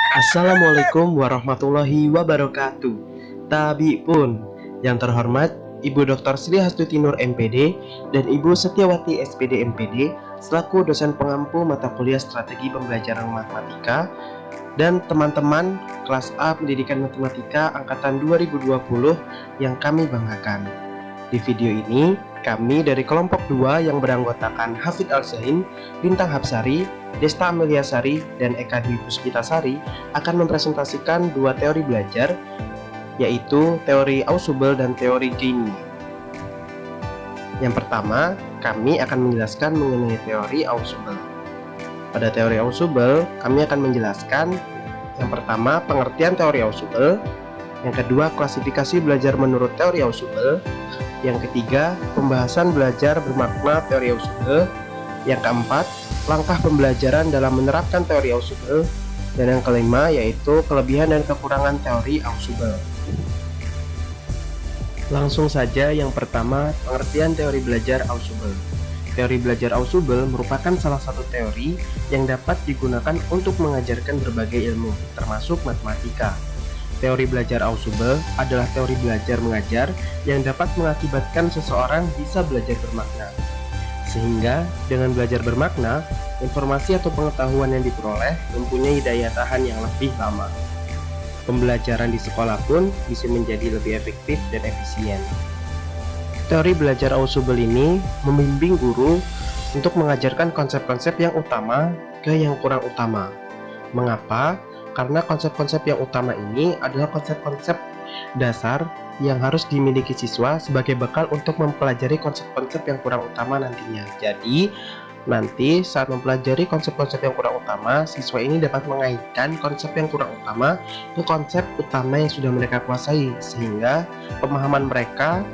Assalamualaikum warahmatullahi wabarakatuh. Tabi pun, yang terhormat Ibu Dr. Sri Hastuti Nur MPD dan Ibu Setiawati SPD MPD selaku dosen pengampu mata kuliah strategi pembelajaran matematika dan teman-teman kelas A Pendidikan Matematika angkatan 2020 yang kami banggakan. Di video ini, kami dari kelompok 2 yang beranggotakan Hafid Al-Zain, Bintang Hapsari, Desta Ameliasari, dan Eka Dwi Puspitasari akan mempresentasikan dua teori belajar, yaitu teori Ausubel dan teori Gini. Yang pertama, kami akan menjelaskan mengenai teori Ausubel. Pada teori Ausubel, kami akan menjelaskan yang pertama, pengertian teori Ausubel, yang kedua, klasifikasi belajar menurut teori Ausubel, yang ketiga, pembahasan belajar bermakna teori Ausubel, yang keempat, langkah pembelajaran dalam menerapkan teori Ausubel, dan yang kelima yaitu kelebihan dan kekurangan teori Ausubel. Langsung saja, yang pertama, pengertian teori belajar Ausubel. Teori belajar Ausubel merupakan salah satu teori yang dapat digunakan untuk mengajarkan berbagai ilmu, termasuk matematika. Teori belajar Ausubel adalah teori belajar mengajar yang dapat mengakibatkan seseorang bisa belajar bermakna. Sehingga dengan belajar bermakna, informasi atau pengetahuan yang diperoleh mempunyai daya tahan yang lebih lama. Pembelajaran di sekolah pun bisa menjadi lebih efektif dan efisien. Teori belajar Ausubel ini membimbing guru untuk mengajarkan konsep-konsep yang utama ke yang kurang utama. Mengapa? Karena konsep-konsep yang utama ini adalah konsep-konsep dasar yang harus dimiliki siswa sebagai bekal untuk mempelajari konsep-konsep yang kurang utama nantinya. Jadi, nanti saat mempelajari konsep-konsep yang kurang utama, siswa ini dapat mengaitkan konsep yang kurang utama ke konsep utama yang sudah mereka kuasai, sehingga pemahaman mereka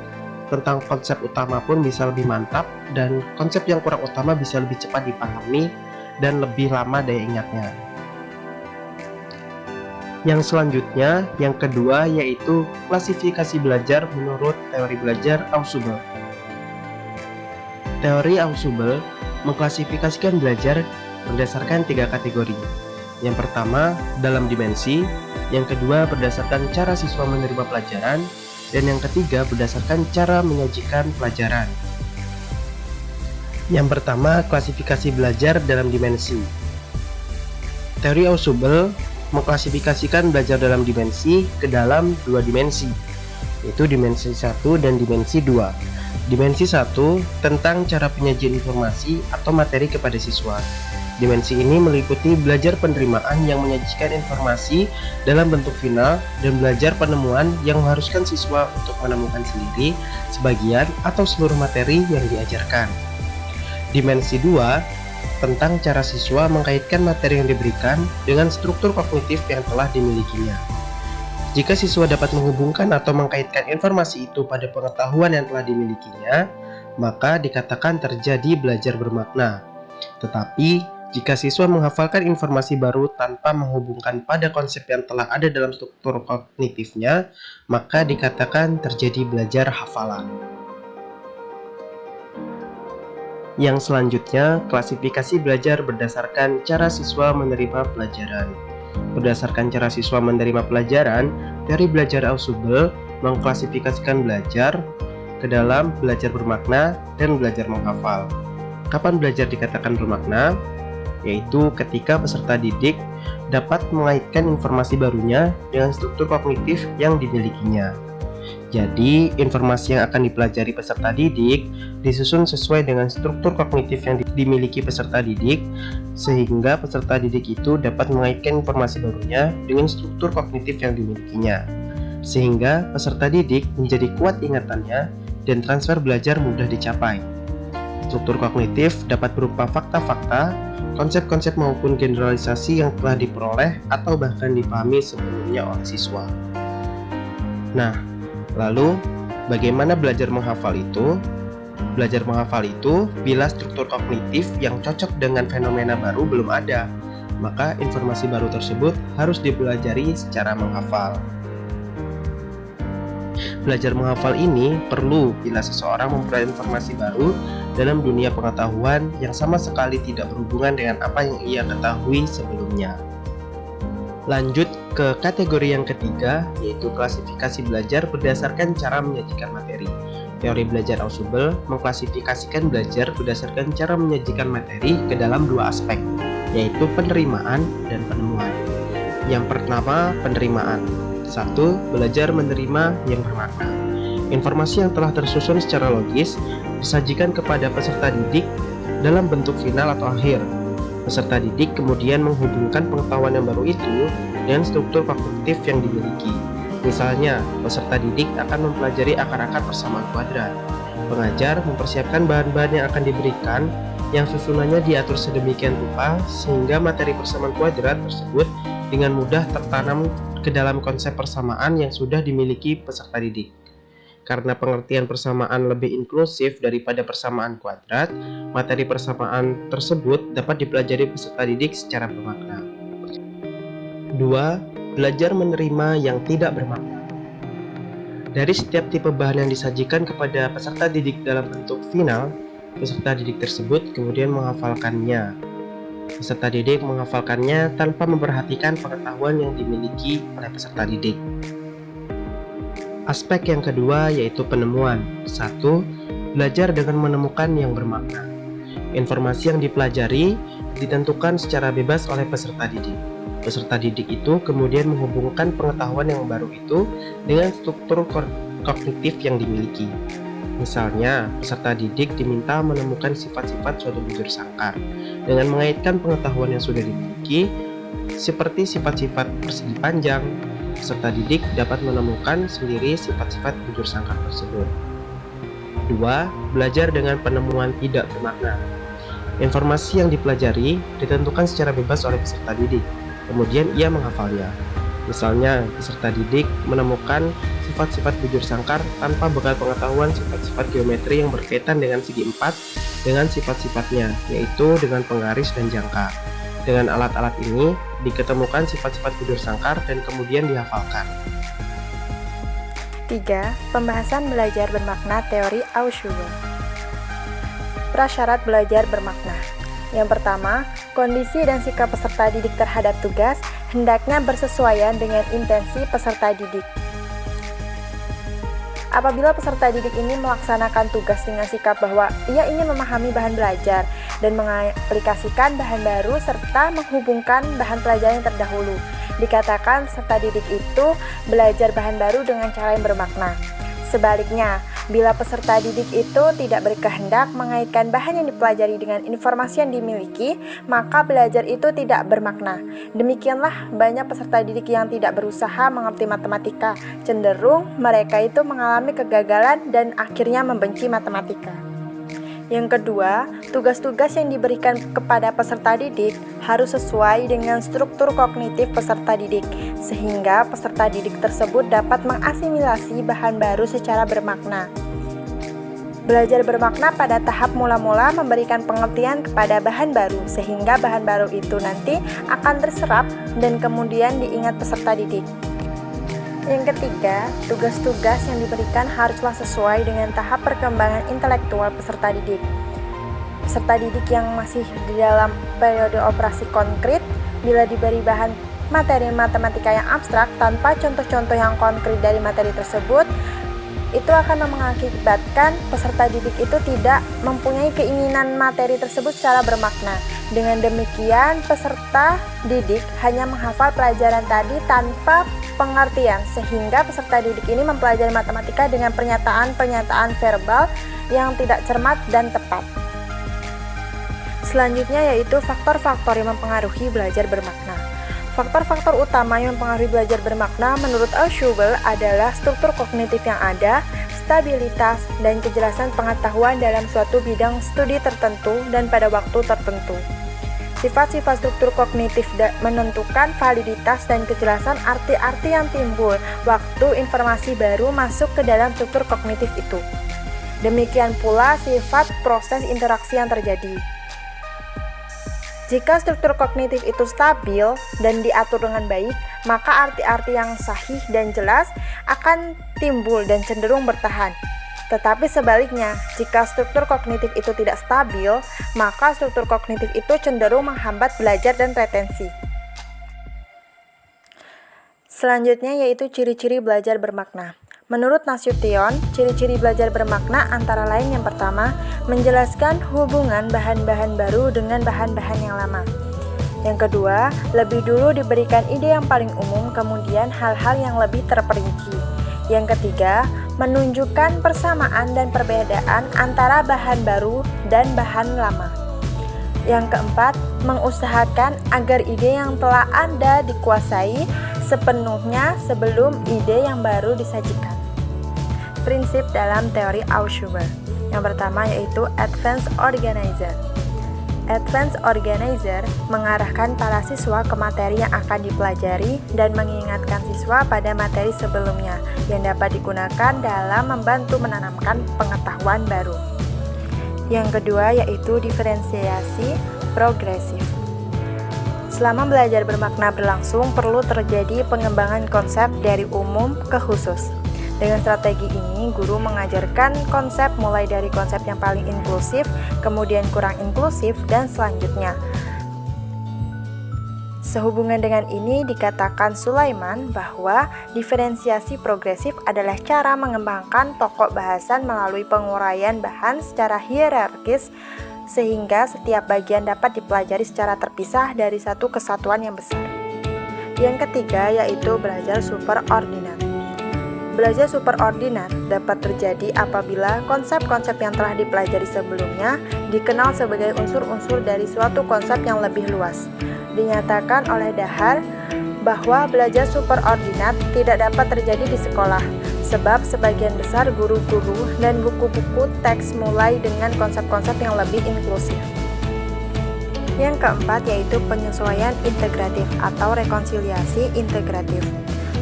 tentang konsep utama pun bisa lebih mantap dan konsep yang kurang utama bisa lebih cepat dipahami dan lebih lama daya ingatnya. Yang selanjutnya, yang kedua yaitu klasifikasi belajar menurut teori belajar Ausubel. Teori Ausubel mengklasifikasikan belajar berdasarkan 3 kategori. Yang pertama, dalam dimensi, yang kedua berdasarkan cara siswa menerima pelajaran, dan yang ketiga berdasarkan cara menyajikan pelajaran. Yang pertama, klasifikasi belajar dalam dimensi. Teori Ausubel mengklasifikasikan belajar dalam dimensi ke dalam 2 dimensi, yaitu dimensi 1 dan dimensi 2. Dimensi 1 tentang cara penyajian informasi atau materi kepada siswa. Dimensi ini meliputi belajar penerimaan yang menyajikan informasi dalam bentuk final dan belajar penemuan yang mengharuskan siswa untuk menemukan sendiri sebagian atau seluruh materi yang diajarkan. Dimensi 2 tentang cara siswa mengkaitkan materi yang diberikan dengan struktur kognitif yang telah dimilikinya. Jika siswa dapat menghubungkan atau mengkaitkan informasi itu pada pengetahuan yang telah dimilikinya, maka dikatakan terjadi belajar bermakna. Tetapi, jika siswa menghafalkan informasi baru tanpa menghubungkan pada konsep yang telah ada dalam struktur kognitifnya, maka dikatakan terjadi belajar hafalan. Yang selanjutnya, klasifikasi belajar berdasarkan cara siswa menerima pelajaran. Berdasarkan cara siswa menerima pelajaran, teori belajar Ausubel mengklasifikasikan belajar ke dalam belajar bermakna dan belajar menghafal. Kapan belajar dikatakan bermakna? Yaitu ketika peserta didik dapat mengaitkan informasi barunya dengan struktur kognitif yang dimilikinya. Jadi, informasi yang akan dipelajari peserta didik disusun sesuai dengan struktur kognitif yang dimiliki peserta didik, sehingga peserta didik itu dapat mengaitkan informasi barunya dengan struktur kognitif yang dimilikinya, sehingga peserta didik menjadi kuat ingatannya dan transfer belajar mudah dicapai. Struktur kognitif dapat berupa fakta-fakta, konsep-konsep maupun generalisasi yang telah diperoleh atau bahkan dipahami sebelumnya oleh siswa. Nah, lalu, bagaimana belajar menghafal itu? Belajar menghafal itu bila struktur kognitif yang cocok dengan fenomena baru belum ada, maka informasi baru tersebut harus dipelajari secara menghafal. Belajar menghafal ini perlu bila seseorang memperoleh informasi baru dalam dunia pengetahuan yang sama sekali tidak berhubungan dengan apa yang ia ketahui sebelumnya. Lanjut ke kategori yang ketiga, yaitu klasifikasi belajar berdasarkan cara menyajikan materi. Teori belajar Ausubel mengklasifikasikan belajar berdasarkan cara menyajikan materi ke dalam dua aspek, yaitu penerimaan dan penemuan. Yang pertama, penerimaan. 1. Belajar menerima yang bermakna. Informasi yang telah tersusun secara logis disajikan kepada peserta didik dalam bentuk final atau akhir. Peserta didik kemudian menghubungkan pengetahuan yang baru itu dengan struktur kognitif yang dimiliki. Misalnya, peserta didik akan mempelajari akar-akar persamaan kuadrat. Pengajar mempersiapkan bahan-bahan yang akan diberikan yang susunannya diatur sedemikian rupa sehingga materi persamaan kuadrat tersebut dengan mudah tertanam ke dalam konsep persamaan yang sudah dimiliki peserta didik. Karena pengertian persamaan lebih inklusif daripada persamaan kuadrat, materi persamaan tersebut dapat dipelajari peserta didik secara bermakna. 2. Belajar menerima yang tidak bermakna. Dari setiap tipe bahan yang disajikan kepada peserta didik dalam bentuk final, peserta didik tersebut kemudian menghafalkannya. Peserta didik menghafalkannya tanpa memperhatikan pengetahuan yang dimiliki oleh peserta didik. Aspek yang kedua yaitu penemuan. 1. Belajar dengan menemukan yang bermakna. Informasi yang dipelajari ditentukan secara bebas oleh peserta didik. Peserta didik itu kemudian menghubungkan pengetahuan yang baru itu dengan struktur kognitif yang dimiliki. Misalnya, peserta didik diminta menemukan sifat-sifat suatu bujur sangkar dengan mengaitkan pengetahuan yang sudah dimiliki, seperti sifat-sifat persegi panjang. Peserta didik dapat menemukan sendiri sifat-sifat bujur sangkar tersebut. 2. Belajar dengan penemuan tidak bermakna. Informasi yang dipelajari ditentukan secara bebas oleh peserta didik, kemudian ia menghafalnya. Misalnya, peserta didik menemukan sifat-sifat bujur sangkar tanpa bekal pengetahuan sifat-sifat geometri yang berkaitan dengan segi 4 dengan sifat-sifatnya, yaitu dengan penggaris dan jangka. Dengan alat-alat ini, diketemukan sifat-sifat bujur sangkar dan kemudian dihafalkan. 3. Pembahasan belajar bermakna teori Ausubel. Prasyarat belajar bermakna. Yang pertama, kondisi dan sikap peserta didik terhadap tugas hendaknya bersesuaian dengan intensi peserta didik. Apabila peserta didik ini melaksanakan tugas dengan sikap bahwa ia ingin memahami bahan belajar dan mengaplikasikan bahan baru serta menghubungkan bahan pelajaran yang terdahulu, dikatakan peserta didik itu belajar bahan baru dengan cara yang bermakna. Sebaliknya, bila peserta didik itu tidak berkehendak mengaitkan bahan yang dipelajari dengan informasi yang dimiliki, maka belajar itu tidak bermakna. Demikianlah banyak peserta didik yang tidak berusaha mengerti matematika, cenderung mereka itu mengalami kegagalan dan akhirnya membenci matematika. Yang kedua, tugas-tugas yang diberikan kepada peserta didik harus sesuai dengan struktur kognitif peserta didik, sehingga peserta didik tersebut dapat mengasimilasi bahan baru secara bermakna. Belajar bermakna pada tahap mula-mula memberikan pengertian kepada bahan baru, sehingga bahan baru itu nanti akan terserap dan kemudian diingat peserta didik. Yang ketiga, tugas-tugas yang diberikan haruslah sesuai dengan tahap perkembangan intelektual peserta didik. Peserta didik yang masih di dalam periode operasi konkret, bila diberi bahan materi matematika yang abstrak tanpa contoh-contoh yang konkret dari materi tersebut, itu akan mengakibatkan peserta didik itu tidak mempunyai keinginan materi tersebut secara bermakna. Dengan demikian, peserta didik hanya menghafal pelajaran tadi tanpa pengertian, sehingga peserta didik ini mempelajari matematika dengan pernyataan-pernyataan verbal yang tidak cermat dan tepat. Selanjutnya yaitu faktor-faktor yang mempengaruhi belajar bermakna. Faktor-faktor utama yang mempengaruhi belajar bermakna menurut Ausubel adalah struktur kognitif yang ada, stabilitas, dan kejelasan pengetahuan dalam suatu bidang studi tertentu dan pada waktu tertentu. Sifat-sifat struktur kognitif menentukan validitas dan kejelasan arti-arti yang timbul waktu informasi baru masuk ke dalam struktur kognitif itu. Demikian pula sifat proses interaksi yang terjadi. Jika struktur kognitif itu stabil dan diatur dengan baik, maka arti-arti yang sahih dan jelas akan timbul dan cenderung bertahan. Tetapi sebaliknya, jika struktur kognitif itu tidak stabil, maka struktur kognitif itu cenderung menghambat belajar dan retensi. Selanjutnya yaitu ciri-ciri belajar bermakna. Menurut Nasution, ciri-ciri belajar bermakna antara lain yang pertama, menjelaskan hubungan bahan-bahan baru dengan bahan-bahan yang lama. Yang kedua, lebih dulu diberikan ide yang paling umum, kemudian hal-hal yang lebih terperinci. Yang ketiga, menunjukkan persamaan dan perbedaan antara bahan baru dan bahan lama. Yang keempat, mengusahakan agar ide yang telah Anda dikuasai sepenuhnya sebelum ide yang baru disajikan. Prinsip dalam teori Ausubel. Yang pertama yaitu Advanced Organizer. Advanced Organizer mengarahkan para siswa ke materi yang akan dipelajari dan mengingatkan siswa pada materi sebelumnya yang dapat digunakan dalam membantu menanamkan pengetahuan baru. Yang kedua yaitu diferensiasi progresif. Selama belajar bermakna berlangsung, perlu terjadi pengembangan konsep dari umum ke khusus. Dengan strategi ini, guru mengajarkan konsep mulai dari konsep yang paling inklusif, kemudian kurang inklusif, dan selanjutnya. Sehubungan dengan ini, dikatakan Sulaiman bahwa diferensiasi progresif adalah cara mengembangkan pokok bahasan melalui penguraian bahan secara hierarkis, sehingga setiap bagian dapat dipelajari secara terpisah dari satu kesatuan yang besar. Yang ketiga yaitu belajar superordinat. Belajar superordinat dapat terjadi apabila konsep-konsep yang telah dipelajari sebelumnya dikenal sebagai unsur-unsur dari suatu konsep yang lebih luas. Dinyatakan oleh Dahar bahwa belajar superordinat tidak dapat terjadi di sekolah, sebab sebagian besar guru-guru dan buku-buku teks mulai dengan konsep-konsep yang lebih inklusif. Yang keempat yaitu penyesuaian integratif atau rekonsiliasi integratif.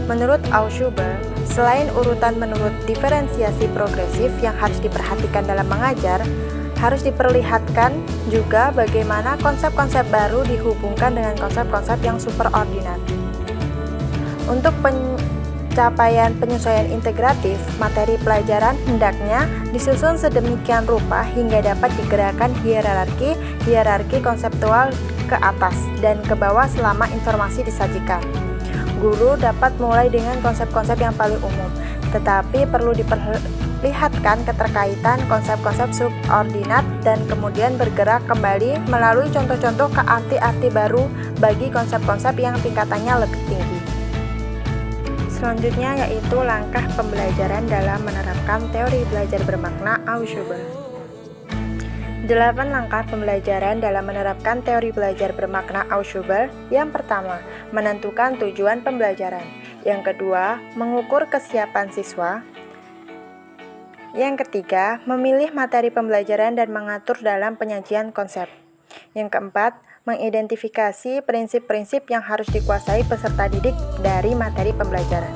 Menurut Ausubel, selain urutan menurut diferensiasi progresif yang harus diperhatikan dalam mengajar, harus diperlihatkan juga bagaimana konsep-konsep baru dihubungkan dengan konsep-konsep yang superordinat. Untuk pencapaian penyesuaian integratif, materi pelajaran hendaknya disusun sedemikian rupa hingga dapat digerakkan hierarki konseptual ke atas dan ke bawah selama informasi disajikan. Guru dapat mulai dengan konsep-konsep yang paling umum, tetapi perlu diperlihatkan keterkaitan konsep-konsep subordinat dan kemudian bergerak kembali melalui contoh-contoh ke arti-arti baru bagi konsep-konsep yang tingkatannya lebih tinggi. Selanjutnya yaitu langkah pembelajaran dalam menerapkan teori belajar bermakna Ausubel. 8 langkah pembelajaran dalam menerapkan teori belajar bermakna Ausubel. Yang pertama, menentukan tujuan pembelajaran. Yang kedua, mengukur kesiapan siswa. Yang ketiga, memilih materi pembelajaran dan mengatur dalam penyajian konsep. Yang keempat, mengidentifikasi prinsip-prinsip yang harus dikuasai peserta didik dari materi pembelajaran.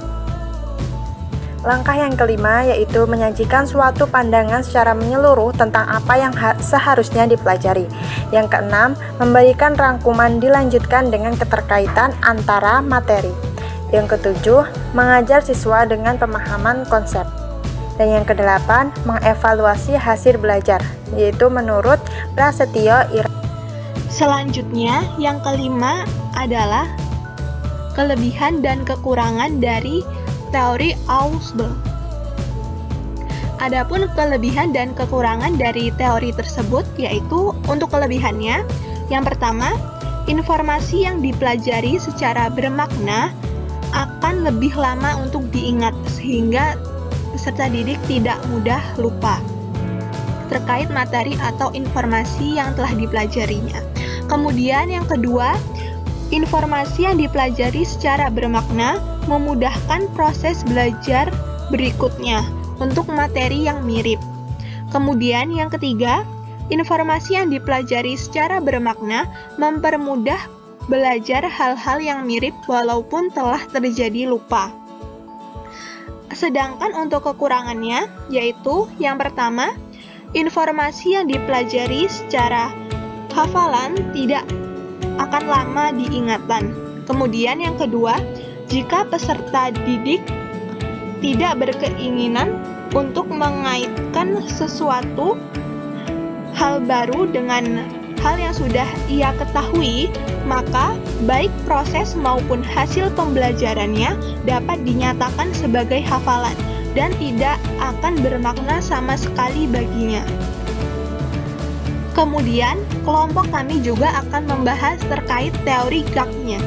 Langkah yang kelima yaitu menyajikan suatu pandangan secara menyeluruh tentang apa yang seharusnya dipelajari. Yang keenam, memberikan rangkuman dilanjutkan dengan keterkaitan antara materi. Yang ketujuh, mengajar siswa dengan pemahaman konsep. Dan yang kedelapan, mengevaluasi hasil belajar, yaitu menurut Prasetyo Ira. Selanjutnya, yang kelima adalah kelebihan dan kekurangan dari teori Ausubel. Adapun kelebihan dan kekurangan dari teori tersebut yaitu untuk kelebihannya, yang pertama, informasi yang dipelajari secara bermakna akan lebih lama untuk diingat sehingga peserta didik tidak mudah lupa terkait materi atau informasi yang telah dipelajarinya. Kemudian yang kedua, informasi yang dipelajari secara bermakna memudahkan proses belajar berikutnya untuk materi yang mirip. Kemudian yang ketiga, informasi yang dipelajari secara bermakna mempermudah belajar hal-hal yang mirip walaupun telah terjadi lupa. Sedangkan untuk kekurangannya, yaitu yang pertama, informasi yang dipelajari secara hafalan tidak akan lama diingatan. Kemudian yang kedua, jika peserta didik tidak berkeinginan untuk mengaitkan sesuatu hal baru dengan hal yang sudah ia ketahui, maka baik proses maupun hasil pembelajarannya dapat dinyatakan sebagai hafalan dan tidak akan bermakna sama sekali baginya. Kemudian, kelompok kami juga akan membahas terkait teori GAG-nya.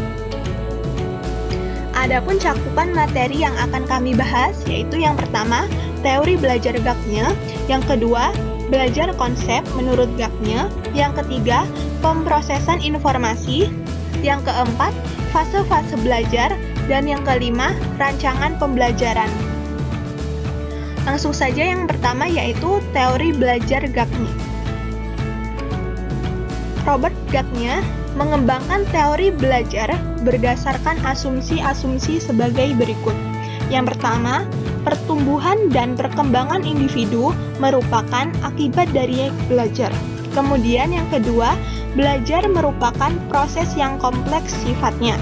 Adapun cakupan materi yang akan kami bahas yaitu yang pertama, teori belajar GAG-nya, yang kedua, belajar konsep menurut GAG-nya, yang ketiga, pemrosesan informasi, yang keempat, fase-fase belajar, dan yang kelima, rancangan pembelajaran. Langsung saja yang pertama yaitu teori belajar GAG-nya. Robert GAG-nya mengembangkan teori belajar berdasarkan asumsi-asumsi sebagai berikut. Yang pertama, pertumbuhan dan perkembangan individu merupakan akibat dari belajar. Kemudian yang kedua, belajar merupakan proses yang kompleks sifatnya.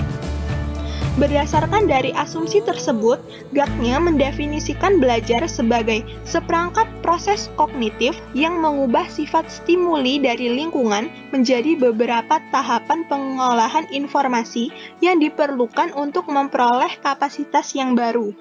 Berdasarkan dari asumsi tersebut, GAG-nya mendefinisikan belajar sebagai seperangkat proses kognitif yang mengubah sifat stimuli dari lingkungan menjadi beberapa tahapan pengolahan informasi yang diperlukan untuk memperoleh kapasitas yang baru.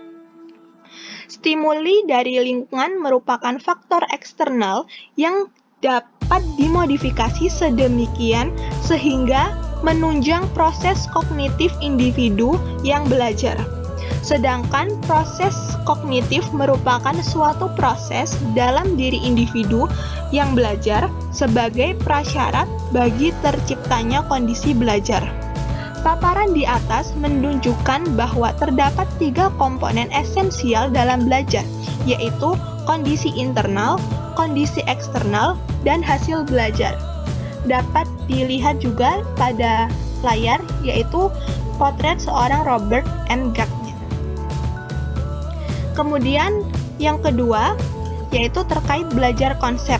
Stimuli dari lingkungan merupakan faktor eksternal yang dapat dimodifikasi sedemikian sehingga menunjang proses kognitif individu yang belajar. Sedangkan proses kognitif merupakan suatu proses dalam diri individu yang belajar sebagai prasyarat bagi terciptanya kondisi belajar. Paparan di atas menunjukkan bahwa terdapat 3 komponen esensial dalam belajar, yaitu kondisi internal, kondisi eksternal, dan hasil belajar. Dapat dilihat juga pada layar, yaitu potret seorang Robert N. GAG-nya. Kemudian yang kedua, yaitu terkait belajar konsep.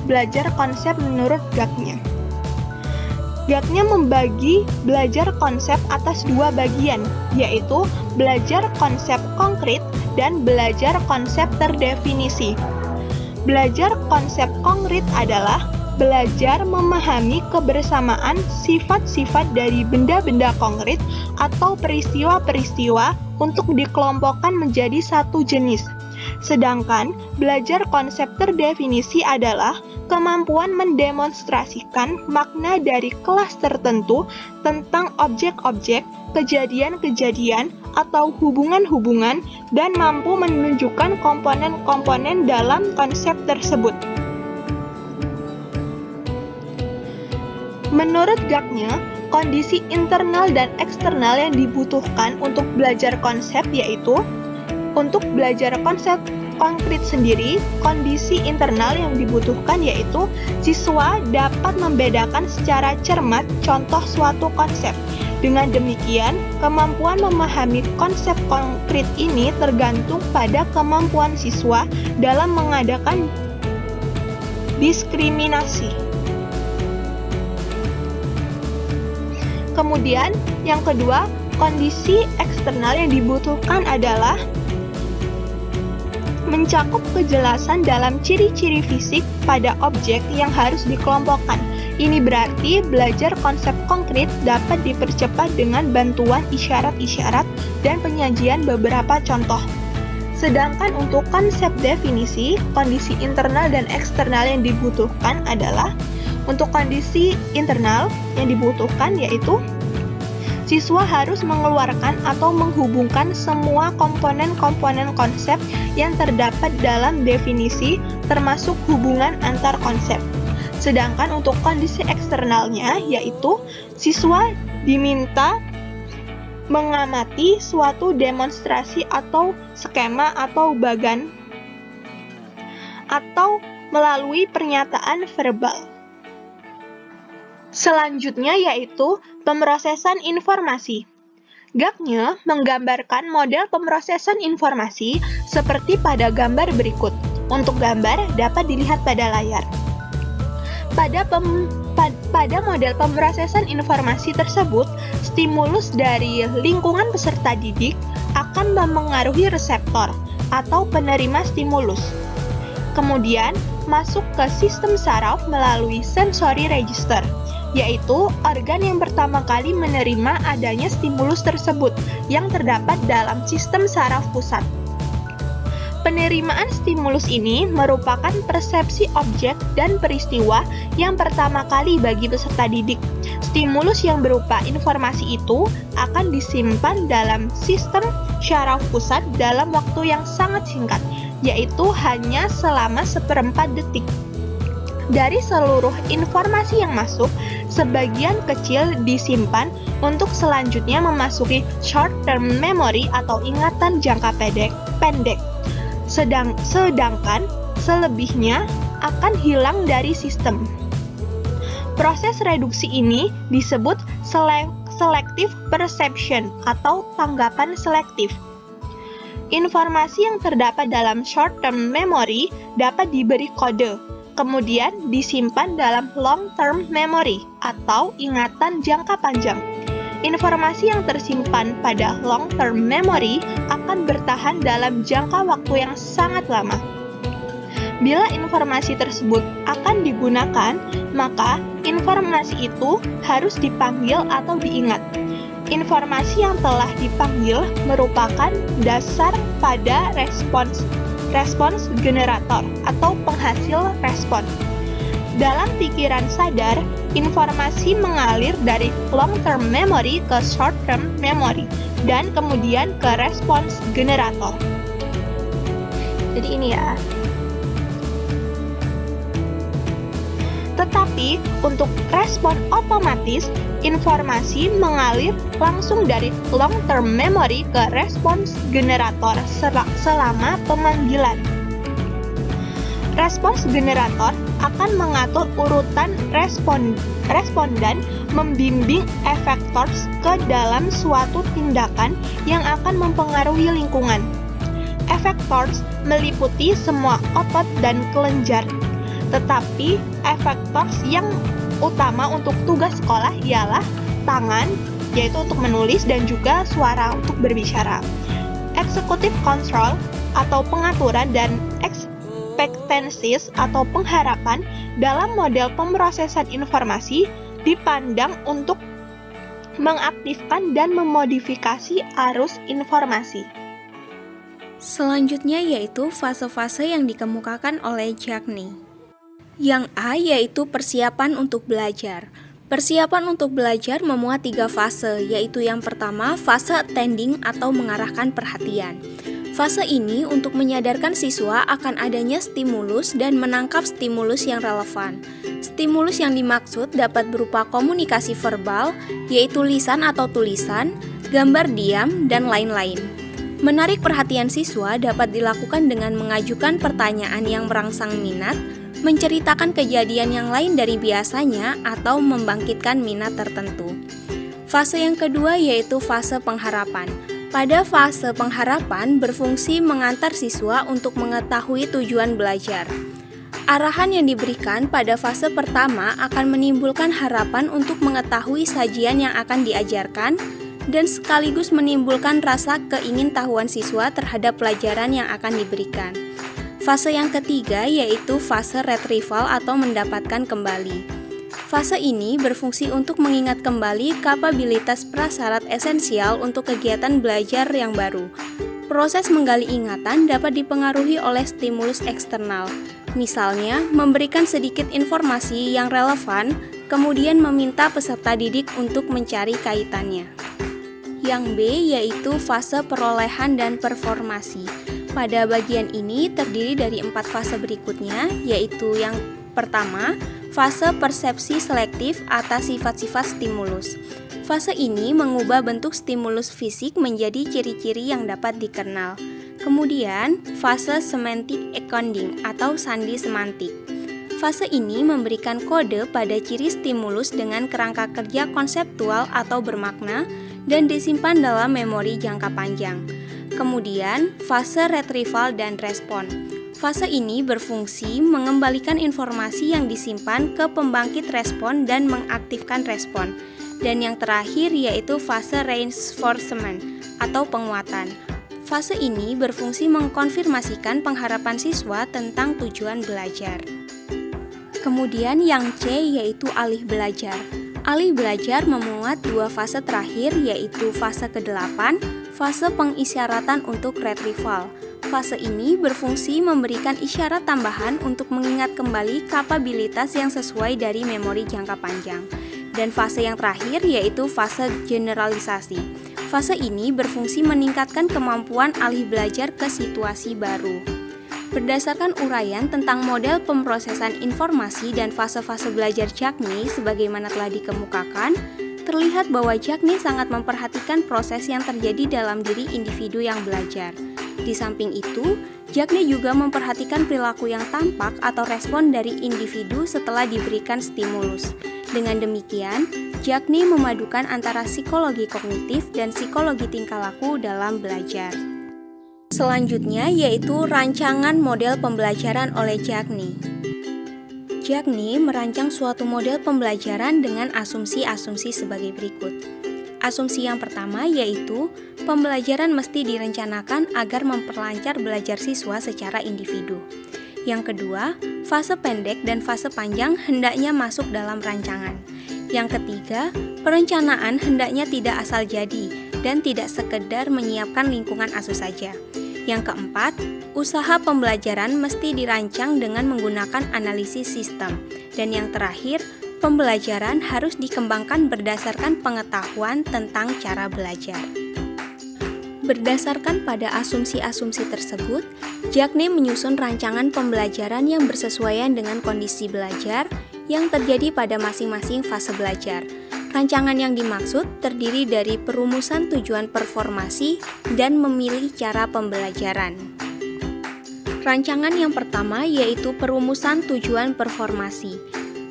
Belajar konsep menurut GAG-nya. GAG-nya membagi belajar konsep atas 2 bagian, yaitu belajar konsep konkret dan belajar konsep terdefinisi. Belajar konsep konkret adalah belajar memahami kebersamaan sifat-sifat dari benda-benda konkret atau peristiwa-peristiwa untuk dikelompokkan menjadi satu jenis. Sedangkan belajar konsep terdefinisi adalah kemampuan mendemonstrasikan makna dari kelas tertentu tentang objek-objek, kejadian-kejadian, atau hubungan-hubungan dan mampu menunjukkan komponen-komponen dalam konsep tersebut. Menurut GAG-nya, kondisi internal dan eksternal yang dibutuhkan untuk belajar konsep yaitu untuk belajar konsep konkret sendiri, kondisi internal yang dibutuhkan yaitu siswa dapat membedakan secara cermat contoh suatu konsep. Dengan demikian, kemampuan memahami konsep konkret ini tergantung pada kemampuan siswa dalam mengadakan diskriminasi. Kemudian, yang kedua, kondisi eksternal yang dibutuhkan adalah mencakup kejelasan dalam ciri-ciri fisik pada objek yang harus dikelompokkan. Ini berarti belajar konsep konkret dapat dipercepat dengan bantuan isyarat-isyarat dan penyajian beberapa contoh. Sedangkan untuk konsep definisi, kondisi internal dan eksternal yang dibutuhkan adalah untuk kondisi internal yang dibutuhkan yaitu siswa harus mengeluarkan atau menghubungkan semua komponen-komponen konsep yang terdapat dalam definisi termasuk hubungan antar konsep. Sedangkan untuk kondisi eksternalnya yaitu siswa diminta mengamati suatu demonstrasi atau skema atau bagan atau melalui pernyataan verbal. Selanjutnya yaitu pemrosesan informasi. GAG-nya menggambarkan model pemrosesan informasi seperti pada gambar berikut. Untuk gambar dapat dilihat pada layar. Pada model pemrosesan informasi tersebut, stimulus dari lingkungan peserta didik akan memengaruhi reseptor atau penerima stimulus. Kemudian, masuk ke sistem saraf melalui sensory register, yaitu organ yang pertama kali menerima adanya stimulus tersebut yang terdapat dalam sistem saraf pusat. Penerimaan stimulus ini merupakan persepsi objek dan peristiwa yang pertama kali bagi peserta didik. Stimulus yang berupa informasi itu akan disimpan dalam sistem syaraf pusat dalam waktu yang sangat singkat, yaitu hanya selama 1/4 detik. Dari seluruh informasi yang masuk, sebagian kecil disimpan untuk selanjutnya memasuki short-term memory atau ingatan jangka pendek. Sedangkan selebihnya akan hilang dari sistem. Proses reduksi ini disebut selective perception atau tanggapan selektif. Informasi yang terdapat dalam short-term memory dapat diberi kode, kemudian disimpan dalam long-term memory atau ingatan jangka panjang. Informasi yang tersimpan pada long-term memory akan bertahan dalam jangka waktu yang sangat lama. Bila informasi tersebut akan digunakan, maka informasi itu harus dipanggil atau diingat. Informasi yang telah dipanggil merupakan dasar pada respons generator atau penghasil respon. Dalam pikiran sadar, informasi mengalir dari long-term memory ke short-term memory dan kemudian ke respons generator. Jadi ini ya. Tetapi untuk respon otomatis, informasi mengalir langsung dari long-term memory ke respons generator selama pemanggilan. Respons generator akan mengatur urutan respondan membimbing effectors ke dalam suatu tindakan yang akan mempengaruhi lingkungan. Effectors meliputi semua otot dan kelenjar, tetapi effectors yang utama untuk tugas sekolah ialah tangan, yaitu untuk menulis, dan juga suara untuk berbicara. Executive control atau pengaturan dan expectancies atau pengharapan dalam model pemrosesan informasi dipandang untuk mengaktifkan dan memodifikasi arus informasi. Selanjutnya yaitu fase-fase yang dikemukakan oleh Jackney. Yang A yaitu persiapan untuk belajar. Persiapan untuk belajar memuat 3 fase, yaitu yang pertama fase attending atau mengarahkan perhatian. Fase ini untuk menyadarkan siswa akan adanya stimulus dan menangkap stimulus yang relevan. Stimulus yang dimaksud dapat berupa komunikasi verbal, yaitu lisan atau tulisan, gambar diam, dan lain-lain. Menarik perhatian siswa dapat dilakukan dengan mengajukan pertanyaan yang merangsang minat, menceritakan kejadian yang lain dari biasanya, atau membangkitkan minat tertentu. Fase yang kedua yaitu fase pengharapan. Pada fase pengharapan berfungsi mengantar siswa untuk mengetahui tujuan belajar. Arahan yang diberikan pada fase pertama akan menimbulkan harapan untuk mengetahui sajian yang akan diajarkan dan sekaligus menimbulkan rasa keingintahuan siswa terhadap pelajaran yang akan diberikan. Fase yang ketiga yaitu fase retrieval atau mendapatkan kembali. Fase ini berfungsi untuk mengingat kembali kapabilitas prasyarat esensial untuk kegiatan belajar yang baru. Proses menggali ingatan dapat dipengaruhi oleh stimulus eksternal, misalnya memberikan sedikit informasi yang relevan, kemudian meminta peserta didik untuk mencari kaitannya. Yang B yaitu fase perolehan dan performasi. Pada bagian ini terdiri dari 4 fase berikutnya, yaitu yang pertama, fase persepsi selektif atas sifat-sifat stimulus. Fase ini mengubah bentuk stimulus fisik menjadi ciri-ciri yang dapat dikenal. Kemudian, fase semantic encoding atau sandi semantik. Fase ini memberikan kode pada ciri stimulus dengan kerangka kerja konseptual atau bermakna dan disimpan dalam memori jangka panjang. Kemudian, fase retrieval dan respon. Fase ini berfungsi mengembalikan informasi yang disimpan ke pembangkit respon dan mengaktifkan respon. Dan yang terakhir yaitu fase reinforcement atau penguatan. Fase ini berfungsi mengkonfirmasikan pengharapan siswa tentang tujuan belajar. Kemudian yang C yaitu alih belajar. Alih belajar memuat dua fase terakhir yaitu fase ke-8, fase pengisyaratan untuk retrieval. Fase ini berfungsi memberikan isyarat tambahan untuk mengingat kembali kapabilitas yang sesuai dari memori jangka panjang. Dan fase yang terakhir yaitu fase generalisasi. Fase ini berfungsi meningkatkan kemampuan alih belajar ke situasi baru. Berdasarkan uraian tentang model pemrosesan informasi dan fase-fase belajar Jackney sebagaimana telah dikemukakan, terlihat bahwa Jackney sangat memperhatikan proses yang terjadi dalam diri individu yang belajar. Di samping itu, Jackney juga memperhatikan perilaku yang tampak atau respon dari individu setelah diberikan stimulus. Dengan demikian, Jackney memadukan antara psikologi kognitif dan psikologi tingkah laku dalam belajar. Selanjutnya yaitu rancangan model pembelajaran oleh Jackney. Jackney merancang suatu model pembelajaran dengan asumsi-asumsi sebagai berikut. Asumsi yang pertama yaitu pembelajaran mesti direncanakan agar memperlancar belajar siswa secara individu. Yang kedua, fase pendek dan fase panjang hendaknya masuk dalam rancangan. Yang ketiga, perencanaan hendaknya tidak asal jadi dan tidak sekedar menyiapkan lingkungan asuh saja. Yang keempat, usaha pembelajaran mesti dirancang dengan menggunakan analisis sistem. Dan yang terakhir, pembelajaran harus dikembangkan berdasarkan pengetahuan tentang cara belajar. Berdasarkan pada asumsi-asumsi tersebut, Jackney menyusun rancangan pembelajaran yang bersesuaian dengan kondisi belajar yang terjadi pada masing-masing fase belajar. Rancangan yang dimaksud terdiri dari perumusan tujuan performasi dan memilih cara pembelajaran. Rancangan yang pertama yaitu perumusan tujuan performasi.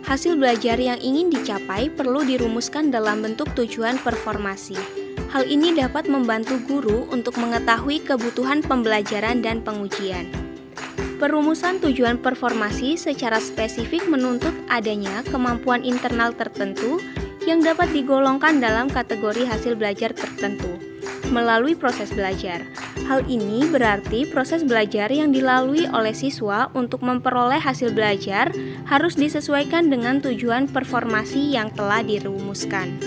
Hasil belajar yang ingin dicapai perlu dirumuskan dalam bentuk tujuan performasi. Hal ini dapat membantu guru untuk mengetahui kebutuhan pembelajaran dan pengujian. Perumusan tujuan performasi secara spesifik menuntut adanya kemampuan internal tertentu yang dapat digolongkan dalam kategori hasil belajar tertentu melalui proses belajar. Hal ini berarti proses belajar yang dilalui oleh siswa untuk memperoleh hasil belajar harus disesuaikan dengan tujuan performasi yang telah dirumuskan.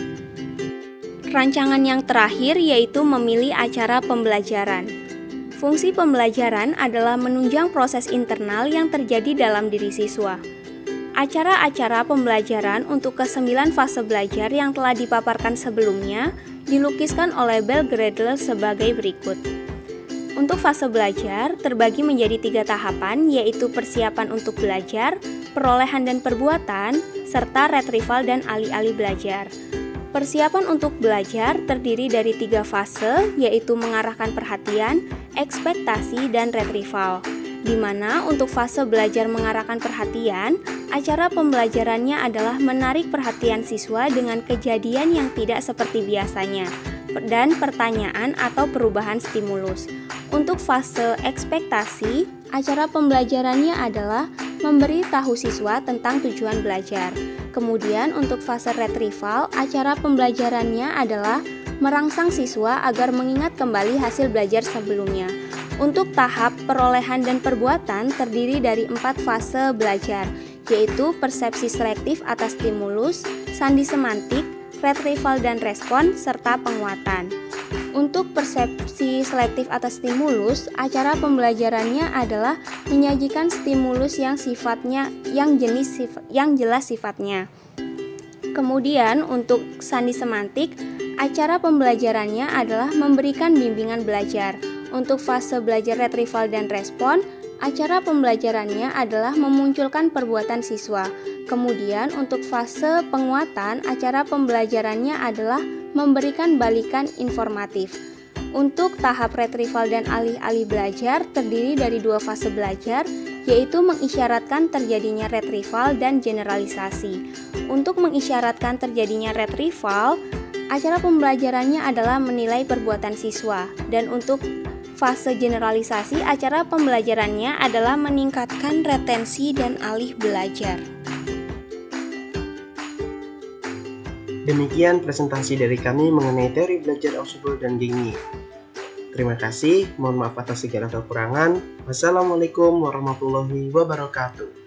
Rancangan yang terakhir yaitu memilih acara pembelajaran. Fungsi pembelajaran adalah menunjang proses internal yang terjadi dalam diri siswa. Acara-acara pembelajaran untuk ke-9 fase belajar yang telah dipaparkan sebelumnya dilukiskan oleh Bell Gradle sebagai berikut. Untuk fase belajar terbagi menjadi 3 tahapan yaitu persiapan untuk belajar, perolehan dan perbuatan, serta retrieval dan alih-alih belajar. Persiapan untuk belajar terdiri dari 3 fase, yaitu mengarahkan perhatian, ekspektasi, dan retrieval. Di mana untuk fase belajar mengarahkan perhatian, acara pembelajarannya adalah menarik perhatian siswa dengan kejadian yang tidak seperti biasanya, dan pertanyaan atau perubahan stimulus. Untuk fase ekspektasi, acara pembelajarannya adalah memberi tahu siswa tentang tujuan belajar. Kemudian untuk fase retrieval, acara pembelajarannya adalah merangsang siswa agar mengingat kembali hasil belajar sebelumnya. Untuk tahap perolehan dan perbuatan terdiri dari 4 fase belajar, yaitu persepsi selektif atas stimulus, sandi semantik, retrieval dan respon, serta penguatan. Untuk persepsi selektif atas stimulus, acara pembelajarannya adalah menyajikan stimulus yang jelas sifatnya. Kemudian untuk sandi semantik, acara pembelajarannya adalah memberikan bimbingan belajar. Untuk fase belajar retrieval dan respon, acara pembelajarannya adalah memunculkan perbuatan siswa. Kemudian untuk fase penguatan, acara pembelajarannya adalah memberikan balikan informatif. Untuk tahap retrieval dan alih-alih belajar terdiri dari 2 fase belajar, yaitu mengisyaratkan terjadinya retrieval dan generalisasi. Untuk mengisyaratkan terjadinya retrieval, acara pembelajarannya adalah menilai perbuatan siswa. Dan untuk fase generalisasi, acara pembelajarannya adalah meningkatkan retensi dan alih belajar. Demikian presentasi dari kami mengenai teori belajar Ausubel dan Gingey. Terima kasih, mohon maaf atas segala kekurangan. Wassalamualaikum warahmatullahi wabarakatuh.